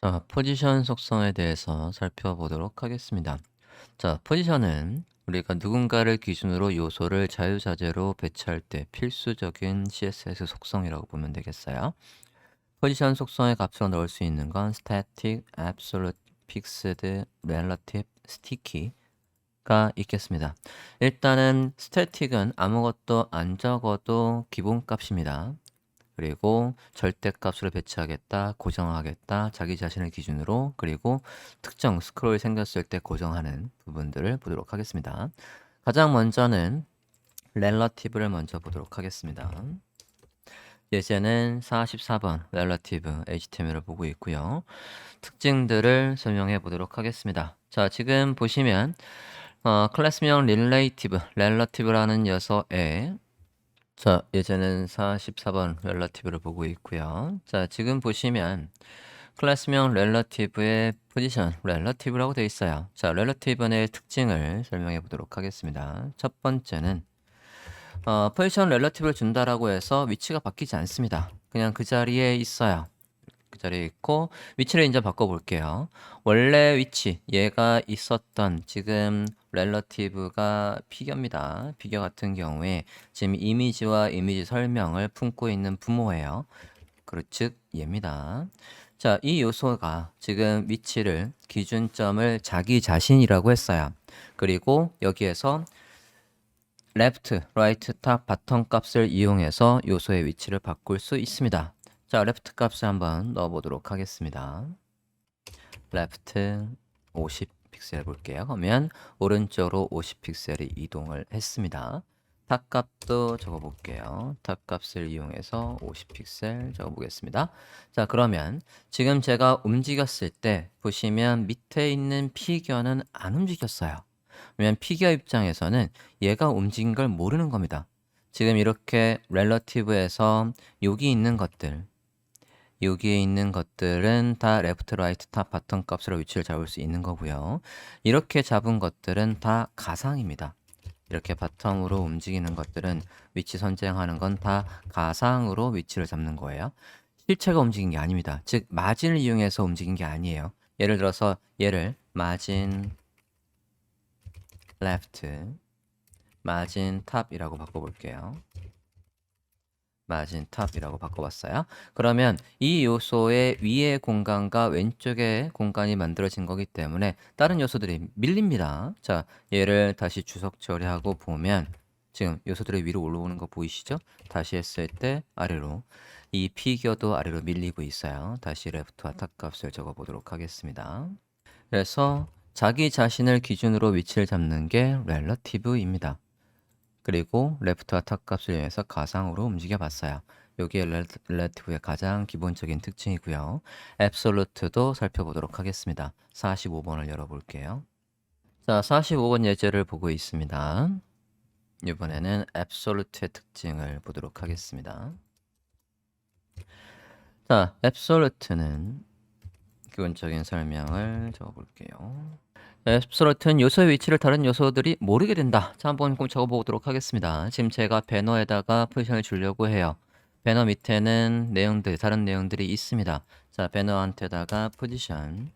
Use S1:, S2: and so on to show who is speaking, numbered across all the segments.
S1: 자, 포지션 속성에 대해서 살펴보도록 하겠습니다. 자, 포지션은 우리가 누군가를 기준으로 요소를 자유자재로 배치할 때 필수적인 CSS 속성이라고 보면 되겠어요. 포지션 속성의 값으로 넣을 수 있는 건 static, absolute, fixed, relative, sticky가 있겠습니다. 일단은 static은 아무것도 안 적어도 기본값입니다. 그리고 절대값으로 배치하겠다, 고정하겠다, 자기 자신을 기준으로, 그리고 특정 스크롤이 생겼을 때 고정하는 부분들을 보도록 하겠습니다. 가장 먼저는 relative를 먼저 보도록 하겠습니다. 예제는 44번 relative HTML을 보고 있고요. 특징들을 설명해 보도록 하겠습니다. 자, 지금 보시면 클래스명 relative라는 녀석에 자, 예제는 44번 relative를 보고 있고요. 자, 지금 보시면 클래스명 relative의 포지션 relative라고 되어 있어요. 자, relative의 특징을 설명해 보도록 하겠습니다. 첫 번째는 포지션 relative를 준다라고 해서 위치가 바뀌지 않습니다. 그냥 그 자리에 있어요. 그 자리에 있고 위치를 이제 바꿔볼게요. 원래 위치 얘가 있었던 지금 relative가 피겨입니다. 피겨 같은 경우에 지금 이미지와 이미지 설명을 품고 있는 부모예요. 즉 얘입니다. 자, 이 요소가 지금 위치를 기준점을 자기 자신이라고 했어요. 그리고 여기에서 left, right, top, bottom 값을 이용해서 요소의 위치를 바꿀 수 있습니다. 자, left 값을 한번 넣어보도록 하겠습니다. left 50 픽셀 볼게요. 그러면 오른쪽으로 50 픽셀이 이동을 했습니다. top 값도 적어볼게요. top 값을 이용해서 50 픽셀 적어보겠습니다. 자, 그러면 지금 제가 움직였을 때 보시면 밑에 있는 피겨는 안 움직였어요. 왜냐면 피겨 입장에서는 얘가 움직인 걸 모르는 겁니다. 지금 이렇게 relative에서 여기 있는 것들, 여기에 있는 것들은 다 레프트, 라이트, 탑, 바텀 값으로 위치를 잡을 수 있는 거고요. 이렇게 잡은 것들은 다 가상입니다. 이렇게 바텀으로 움직이는 것들은 위치 선정하는 건 다 가상으로 위치를 잡는 거예요. 실체가 움직인 게 아닙니다. 즉 마진을 이용해서 움직인 게 아니에요. 예를 들어서 얘를 마진 left, 마진 top이라고 바꿔볼게요. 마진 탑이라고 바꿔봤어요. 그러면 이 요소의 위의 공간과 왼쪽의 공간이 만들어진 거기 때문에 다른 요소들이 밀립니다. 자, 얘를 다시 주석 처리하고 보면 지금 요소들이 위로 올라오는 거 보이시죠? 다시 했을 때 아래로 이 피겨도 아래로 밀리고 있어요. 다시 레프트와 탑 값을 적어 보도록 하겠습니다. 그래서 자기 자신을 기준으로 위치를 잡는 게 relative입니다. 그리고 레프트와 탑 값을 이용해서 가상으로 움직여 봤어요. 여기에 relative의 가장 기본적인 특징이고요. absolute도 살펴보도록 하겠습니다. 45번을 열어볼게요. 자, 45번 예제를 보고 있습니다. 이번에는 absolute의 특징을 보도록 하겠습니다. 자, absolute는 기본적인 설명을 적어볼게요. 앱솔루트는 요소의 위치를 다른 요소들이 모르게 된다. 자, 한번 적어보도록 하겠습니다. 지금 제가 배너에다가 포지션을 주려고 해요. 배너 밑에는 내용들, 다른 내용들이 있습니다. 자, 배너한테다가 포지션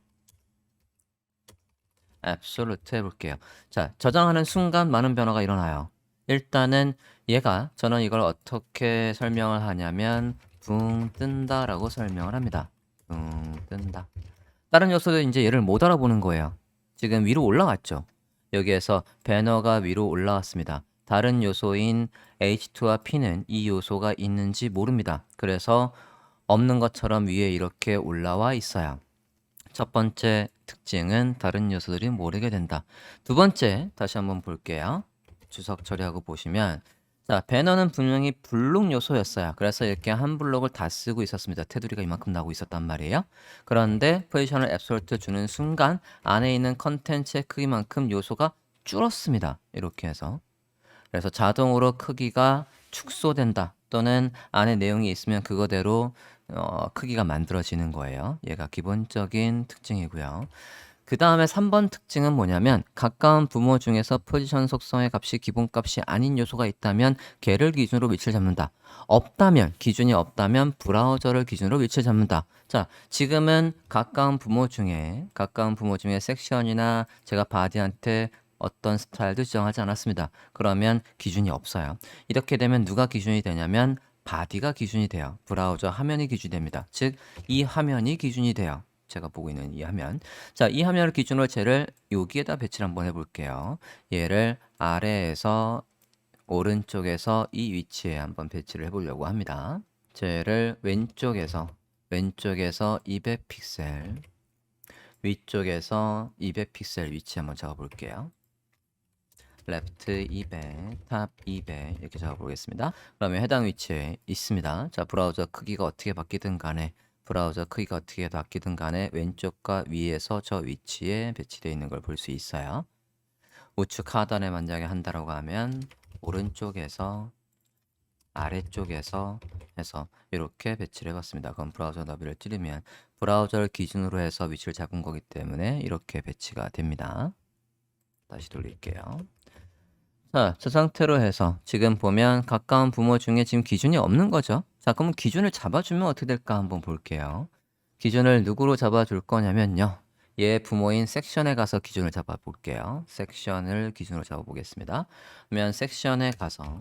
S1: 앱솔루트 해볼게요. 자, 저장하는 순간 많은 변화가 일어나요. 일단은 저는 이걸 어떻게 설명을 하냐면 붕 뜬다 라고 설명을 합니다. 붕 뜬다. 다른 요소들 이제 얘를 못 알아보는 거예요. 지금 위로 올라갔죠. 여기에서 배너가 위로 올라왔습니다. 다른 요소인 H2와 P는 이 요소가 있는지 모릅니다. 그래서 없는 것처럼 위에 이렇게 올라와 있어요. 첫 번째 특징은 다른 요소들이 모르게 된다. 두 번째 다시 한번 볼게요. 주석 처리하고 보시면 자, 배너는 분명히 블록 요소였어요. 그래서 이렇게 한 블록을 다 쓰고 있었습니다. 테두리가 이만큼 나오고 있었단 말이에요. 그런데 포지션을 앱솔트 주는 순간 안에 있는 컨텐츠의 크기만큼 요소가 줄었습니다. 이렇게 해서. 그래서 자동으로 크기가 축소된다. 또는 안에 내용이 있으면 그거대로 크기가 만들어지는 거예요. 얘가 기본적인 특징이고요. 그 다음에 3번 특징은 뭐냐면 가까운 부모 중에서 포지션 속성의 값이 기본값이 아닌 요소가 있다면 걔를 기준으로 위치를 잡는다. 없다면, 기준이 없다면 브라우저를 기준으로 위치를 잡는다. 자, 지금은 가까운 부모 중에 섹션이나 제가 바디한테 어떤 스타일도 지정하지 않았습니다. 그러면 기준이 없어요. 이렇게 되면 누가 기준이 되냐면 바디가 기준이 돼요. 브라우저 화면이 기준이 됩니다. 즉, 이 화면이 기준이 돼요. 제가 보고 있는 이 화면. 자, 이 화면을 기준으로 쟤를 여기에다 배치를 한번 해볼게요. 얘를 아래에서 오른쪽에서 이 위치에 한번 배치를 해보려고 합니다. 쟤를 왼쪽에서 200픽셀, 위쪽에서 200픽셀 위치 한번 잡아볼게요. 레프트 200, 탑 200 이렇게 잡아보겠습니다. 그러면 해당 위치에 있습니다. 자, 브라우저 크기가 어떻게 바뀌든 간에 왼쪽과 위에서 저 위치에 배치되어 있는 걸 볼 수 있어요. 우측 하단에 만약에 한다라고 하면 오른쪽에서 아래쪽에서 해서 이렇게 배치를 해봤습니다. 그럼 브라우저 너비를 찌르면 브라우저를 기준으로 해서 위치를 잡은 거기 때문에 이렇게 배치가 됩니다. 다시 돌릴게요. 자, 저 상태로 해서 지금 보면 가까운 부모 중에 지금 기준이 없는 거죠. 자, 그럼 기준을 잡아주면 어떻게 될까 한번 볼게요. 기준을 누구로 잡아줄 거냐면요. 얘 부모인 섹션에 가서 기준을 잡아볼게요. 섹션을 기준으로 잡아보겠습니다. 그러면 섹션에 가서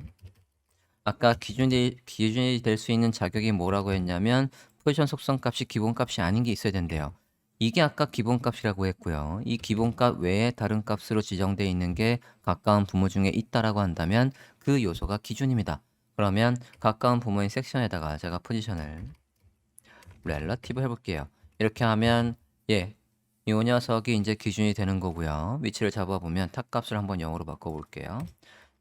S1: 아까 기준이 될 수 있는 자격이 뭐라고 했냐면 포지션 속성 값이 기본값이 아닌 게 있어야 된대요. 이게 아까 기본값이라고 했고요. 이 기본값 외에 다른 값으로 지정되어 있는 게 가까운 부모 중에 있다라고 한다면 그 요소가 기준입니다. 그러면 가까운 부모인 섹션에다가 제가 포지션을 렐러티브 해볼게요. 이렇게 하면 이 녀석이 이제 기준이 되는 거고요. 위치를 잡아보면 탑 값을 한번 0으로 바꿔볼게요.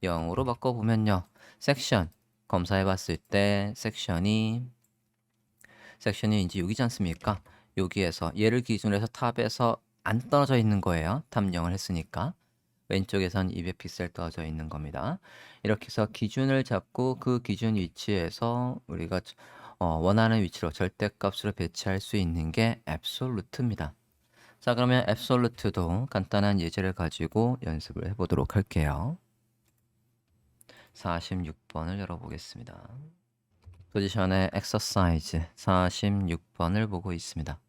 S1: 0으로 바꿔보면요. 섹션 검사해봤을 때 섹션이 이제 여기지 않습니까? 여기에서 얘를 기준으로 해서 탑에서 안 떨어져 있는 거예요. 탑 0을 했으니까. 왼쪽에선 200픽셀 떨어져 있는 겁니다. 이렇게 해서 기준을 잡고 그 기준 위치에서 우리가 원하는 위치로 절대값으로 배치할 수 있는 게 앱솔루트입니다. 자, 그러면 앱솔루트도 간단한 예제를 가지고 연습을 해보도록 할게요. 46번을 열어보겠습니다. 포지션의 엑서사이즈 46번을 보고 있습니다.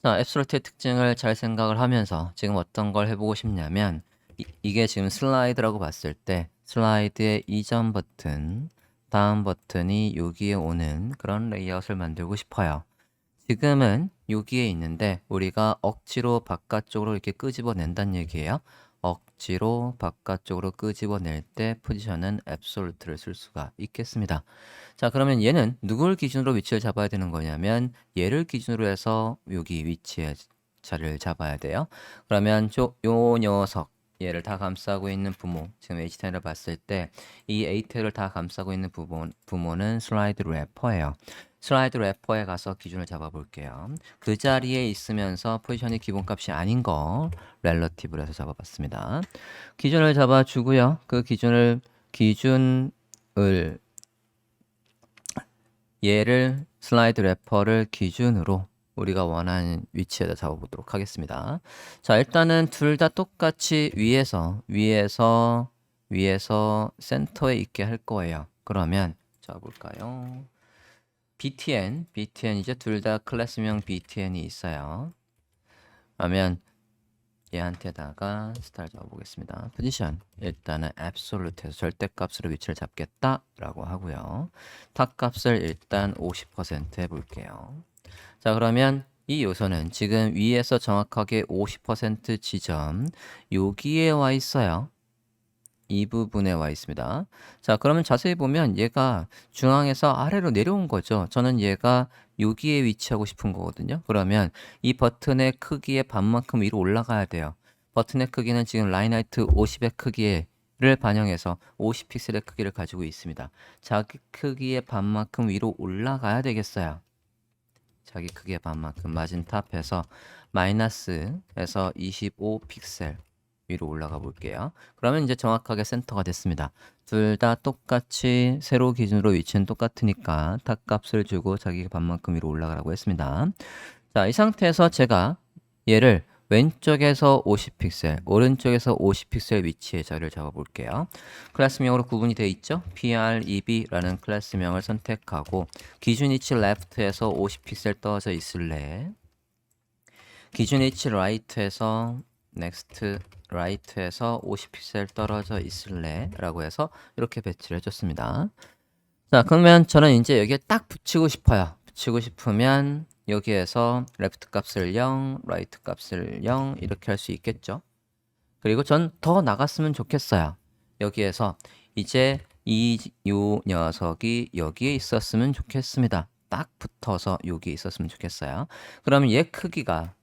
S1: 자, 앱솔루트의 특징을 잘 생각을 하면서 지금 어떤 걸 해보고 싶냐면 이게 지금 슬라이드라고 봤을 때 슬라이드의 이전 버튼, 다음 버튼이 여기에 오는 그런 레이아웃을 만들고 싶어요. 지금은 여기에 있는데 우리가 억지로 바깥쪽으로 이렇게 끄집어낸다는 얘기예요. 억지로 바깥쪽으로 끄집어낼 때 포지션은 앱솔루트를 쓸 수가 있겠습니다. 자, 그러면 얘는 누굴 기준으로 위치를 잡아야 되는 거냐면 얘를 기준으로 해서 여기 위치에 자리를 잡아야 돼요. 그러면 요 녀석 얘를 다 감싸고 있는 부모, 지금 H10을 봤을 때 이 A10을 다 감싸고 있는 부모는 슬라이드 래퍼예요. 슬라이드 래퍼에 가서 기준을 잡아볼게요. 그 자리에 있으면서 포지션이 기본값이 아닌 거 렐러티브로 해서 잡아봤습니다. 기준을 잡아주고요. 그 기준을 얘를 슬라이드 래퍼를 기준으로 우리가 원하는 위치에다 잡아보도록 하겠습니다. 자, 일단은 둘 다 똑같이 위에서 센터에 있게 할 거예요. 그러면 잡아볼까요? BTN 이제 둘 다 클래스명 BTN이 있어요. 그러면 얘한테다가 스타일 잡아보겠습니다. 포지션 일단은 앱솔루트에서 절대값으로 위치를 잡겠다라고 하고요. 탑 값을 일단 50% 해볼게요. 자, 그러면 이 요소는 지금 위에서 정확하게 50% 지점 여기에 와 있어요. 이 부분에 와 있습니다. 자, 그러면 자세히 보면 얘가 중앙에서 아래로 내려온 거죠. 저는 얘가 여기에 위치하고 싶은 거거든요. 그러면 이 버튼의 크기의 반만큼 위로 올라가야 돼요. 버튼의 크기는 지금 라인하이트 50의 크기를 반영해서 50픽셀의 크기를 가지고 있습니다. 자기 크기의 반만큼 위로 올라가야 되겠어요. 자기 크기의 반만큼 마진 탑에서 마이너스에서 25픽셀 위로 올라가 볼게요. 그러면 이제 정확하게 센터가 됐습니다. 둘 다 똑같이 세로 기준으로 위치는 똑같으니까 탑 값을 주고 자기 반만큼 위로 올라가라고 했습니다. 자, 이 상태에서 제가 얘를 왼쪽에서 50픽셀, 오른쪽에서 50픽셀 위치의 자리를 잡아볼게요. 클래스명으로 구분이 되어 있죠? PREB라는 클래스명을 선택하고 기준 위치 left에서 50픽셀 떨어져 있을래? 기준 위치 right에서 next right에서 50픽셀 떨어져 있을래? 라고 해서 이렇게 배치를 해줬습니다. 자, 그러면 저는 이제 여기에 딱 붙이고 싶어요. 붙이고 싶으면 여기에서 레프트 값을 0, 라이트 값을 0 이렇게 할 수 있겠죠. 그리고 전 더 나갔으면 좋겠어요. 여기에서 이제 요 녀석이 여기에 있었으면 좋겠습니다. 딱 붙어서 여기 있었으면 좋겠어요. 그러면 얘 크기가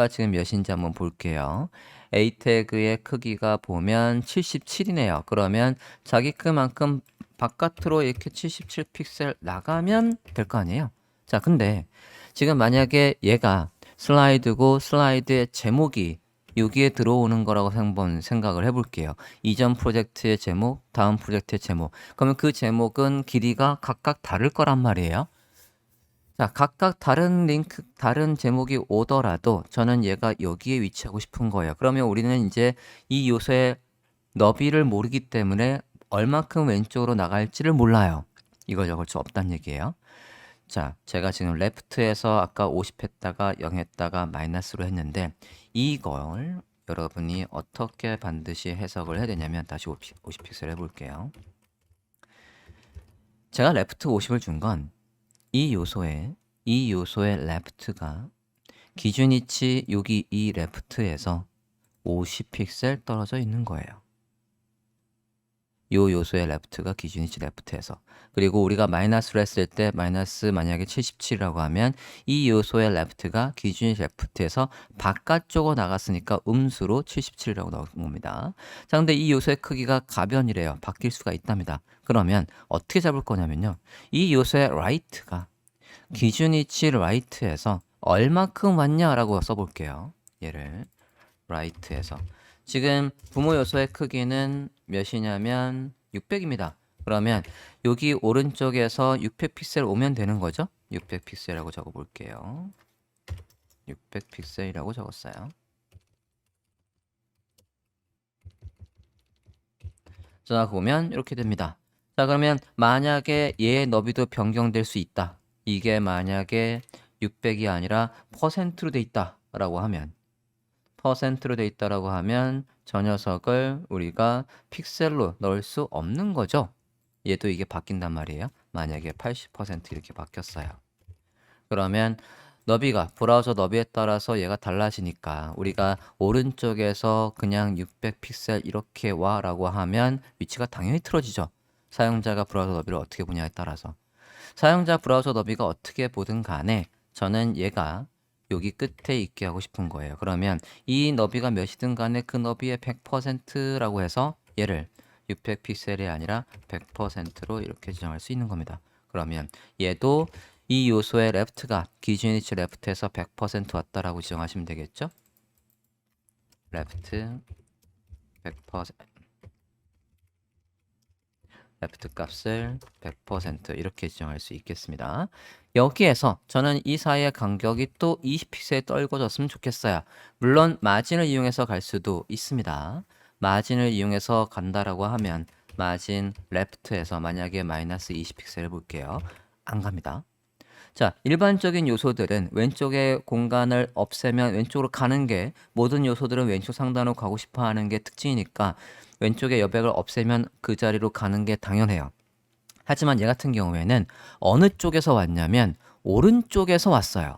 S1: 지금 몇인지 한번 볼게요. A 태그의 크기가 보면 77이네요. 그러면 자기 그만큼 바깥으로 이렇게 77픽셀 나가면 될 거 아니에요. 자, 근데 지금 만약에 얘가 슬라이드고 슬라이드의 제목이 여기에 들어오는 거라고 한번 생각을 해볼게요. 이전 프로젝트의 제목, 다음 프로젝트의 제목. 그러면 그 제목은 길이가 각각 다를 거란 말이에요. 자, 각각 다른 링크, 다른 제목이 오더라도 저는 얘가 여기에 위치하고 싶은 거예요. 그러면 우리는 이제 이 요소의 너비를 모르기 때문에 얼마큼 왼쪽으로 나갈지를 몰라요. 이걸 적을 수 없다는 얘기예요. 자, 제가 지금 레프트에서 아까 50 했다가 0 했다가 마이너스로 했는데 이걸 여러분이 어떻게 반드시 해석을 해야 되냐면 다시 50 픽셀 해볼게요. 제가 레프트 50을 준 건 이 요소의 레프트가 기준 위치 여기 이 레프트에서 50 픽셀 떨어져 있는 거예요. 요 요소의 레프트가 기준 위치 레프트에서. 그리고 우리가 마이너스로 했을 때 마이너스 만약에 77이라고 하면 이 요소의 레프트가 기준 위치 레프트에서 바깥쪽으로 나갔으니까 음수로 77이라고 나온 겁니다. 자, 근데 이 요소의 크기가 가변이래요. 바뀔 수가 있답니다. 그러면 어떻게 잡을 거냐면요. 이 요소의 right가 기준 위치 right에서 얼마큼 왔냐라고 써볼게요. 얘를 right에서. 지금 부모 요소의 크기는 몇이냐면 600입니다. 그러면 여기 오른쪽에서 600 픽셀 오면 되는 거죠? 600 픽셀이라고 적어 볼게요. 600 픽셀이라고 적었어요. 자, 보면 이렇게 됩니다. 자, 그러면 만약에 얘의 너비도 변경될 수 있다. 이게 만약에 600이 아니라 %로 돼 있다라고 하면 %로 돼 있다라고 하면 저 녀석을 우리가 픽셀로 넣을 수 없는 거죠. 얘도 이게 바뀐단 말이에요. 만약에 80% 이렇게 바뀌었어요. 그러면 너비가 브라우저 너비에 따라서 얘가 달라지니까 우리가 오른쪽에서 그냥 600 픽셀 이렇게 와라고 하면 위치가 당연히 틀어지죠. 사용자가 브라우저 너비를 어떻게 보냐에 따라서. 사용자 브라우저 너비가 어떻게 보든 간에 저는 얘가 여기 끝에 있게 하고 싶은 거예요. 그러면 이 너비가 몇이든 간에 그 너비의 100%라고 해서 얘를 600 픽셀이 아니라 100%로 이렇게 지정할 수 있는 겁니다. 그러면 얘도 이 요소의 레프트가 기준 위치 레프트에서 100% 왔다라고 지정하시면 되겠죠? 레프트 100% 레프트 값을 100% 이렇게 지정할 수 있겠습니다. 여기에서 저는 이 사이의 간격이 또 20픽셀 떨궈졌으면 좋겠어요. 물론 마진을 이용해서 갈 수도 있습니다. 마진을 이용해서 간다라고 하면 마진 레프트에서 만약에 마이너스 20픽셀을 볼게요. 안 갑니다. 자, 일반적인 요소들은 왼쪽의 공간을 없애면 왼쪽으로 가는 게 모든 요소들은 왼쪽 상단으로 가고 싶어 하는 게 특징이니까 왼쪽의 여백을 없애면 그 자리로 가는 게 당연해요. 하지만 얘 같은 경우에는 어느 쪽에서 왔냐면 오른쪽에서 왔어요.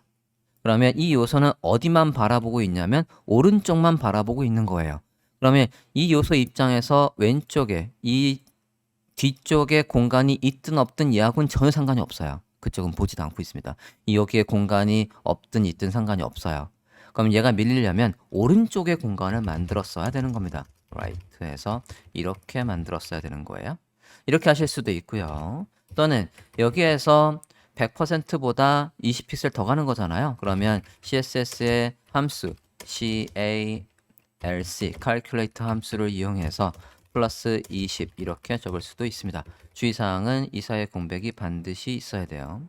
S1: 그러면 이 요소는 어디만 바라보고 있냐면 오른쪽만 바라보고 있는 거예요. 그러면 이 요소 입장에서 왼쪽에 이 뒤쪽에 공간이 있든 없든 얘하고는 전혀 상관이 없어요. 그쪽은 보지도 않고 있습니다. 여기에 공간이 없든 있든 상관이 없어요. 그럼 얘가 밀리려면 오른쪽에 공간을 만들었어야 되는 겁니다. right에서 이렇게 만들었어야 되는 거예요. 이렇게 하실 수도 있고요. 또는 여기에서 100%보다 20픽셀 더 가는 거잖아요. 그러면 CSS의 함수 calc, calculate 함수를 이용해서 플러스 20 이렇게 적을 수도 있습니다. 주의사항은 이 사이의 공백이 반드시 있어야 돼요.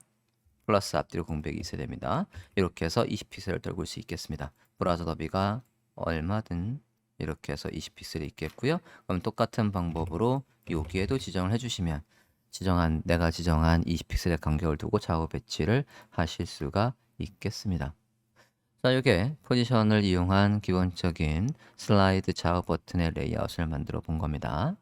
S1: 플러스 앞뒤로 공백이 있어야 됩니다. 이렇게 해서 20픽셀을 떨굴 수 있겠습니다. 브라우저 너비가 얼마든 이렇게 해서 20픽셀이 있겠고요. 그럼 똑같은 방법으로 여기에도 지정을 해주시면 내가 지정한 20픽셀의 간격을 두고 좌우 배치를 하실 수가 있겠습니다. 자, 이게 포지션을 이용한 기본적인 슬라이드 좌우 버튼의 레이아웃을 만들어 본 겁니다.